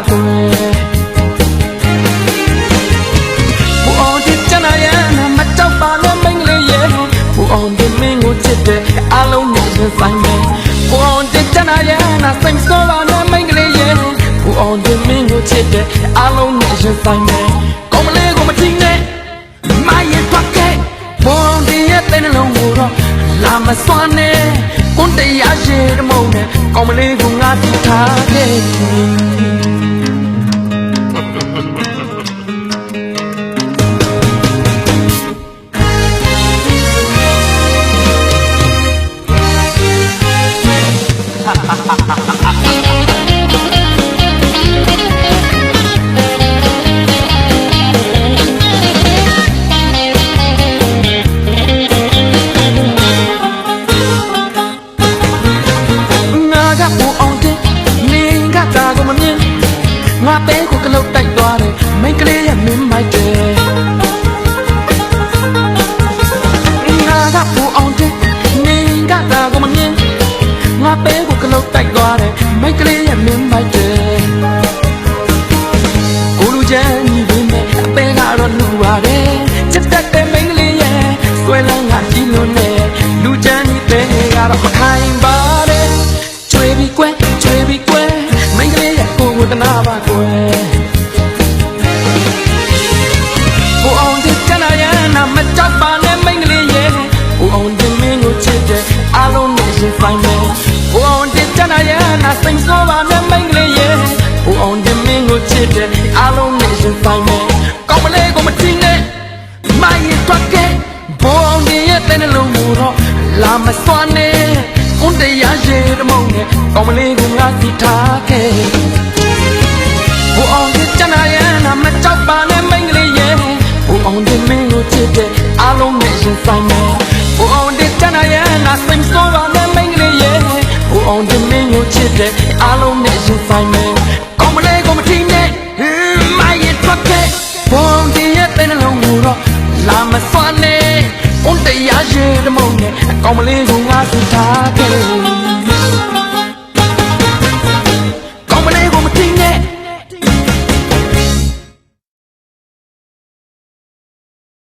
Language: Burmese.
ကွယ်ဘူအောင်ဒီချနာရဲ့မကြောက်ပါနဲ့မိန်းကလေးရဲ့ဘူအောင်ဒီမင်းကိုချစ်တယ်အလုံးနဲ့ရင်ဆိုင်မယ်ဘူအောင်ဒီချနာရဲ့စိတ်ဆိုးပါနဲ့မိန်းကလေးရဲ့ဘူအောင်ဒီမင်းကိုချစ်တယ်အလုံးနဲ့ရင်ဆိုင်မယ်ကောင်းမလေးကိုမทิ้งနဲ့မရင်ထွက်ခဲ့ဘူအောင်ဒီရဲ့တဲ့နှလုံးကိုတော့လာမစွမ်းနဲ့ကွန်တရားရှိတဲ့မုံနဲ့ကောင်းမလေးကိုငါသိထားခဲ့ငါပဲကိုကလုတ်တိုက်သွားတယ်မိန်းကလေးရဲ့မင်းမိုက်တယ်ငါကပူအောင်တဲ့နေကတာကိုမမြင်ငါပဲကိုကလုတ်တိုက်သွားတယ်မိန်းကလေးရဲ့မင်းမိုက်တယ်ကိုလူချမ်းညီပင်နဲ့အပဲကတော့လူပါတယ်ချက်တက်တဲ့မိန်းကလေးရဲ့ဆွဲလန်းကကြီးလို့နဲ့လူချမ်းညီတဲ့ကတော့မခိုင်ပါတယ်ချွေပြီးကွယ်ချွေပြီးကွယ်မိန်းကလေးရဲ့ကိုတနာပါကွယ်ဘူအောင်ဒီချနာရဲ့နာမကြောက်ပါနဲ့မိန်းကလေးရဲ့ဘူအောင်ဒီမင်းကိုချစ်တယ်အလုံးနဲ့ရင်ဆိုင်မယ်ဘူအောင်ဒီချနာရဲ့နာစိတ်ဆိုးပါနဲ့မိန်းကလေးရဲ့ဘူအောင်ဒီမင်းကိုချစ်တယ်အလုံးနဲ့ရင်ဆိုင်မယ်ကောင်းမလေးကိုမทิ้งနဲ့မရင်ထွက်ခဲ့ဘူအောင်ဒီရဲ့တဲ့နှလုံးကိုတော့လာမစွမ်းနဲ့ကွန်တရားရှိတဲ့မုံနဲ့ကောင်းမလေးကိုငါသိထားခဲ့ဘူအောင်ဒီချနာရဲ့နာမကြောက်ပါနဲ့မိန်းကလေးရဲ့ဘူအောင်ဒီမင်းကိုချစ်တယ်အလုံးနဲ့ရင်ဆိုင်မယ်ဘူအောင်ဒီချနာရဲ့နာစိတ်ဆိုးပါနဲ့မိန်းကလေးရဲ့ဘူအောင်ဒီမင်းကိုချစ်တယ်အလုံးနဲ့ရင်ဆိုင်မယ်ကောင်းမလေးကိုမทิ้งနဲ့မရင်ထွက်ခဲ့ဘူအောင်ဒီရဲ့တဲ့နှလုံးကိုတော့လာမစွမ်းနဲ့ကွန်တရားရှိတဲ့မုံနဲ့ကောင်းမလေးကိုငါသိထားခဲ့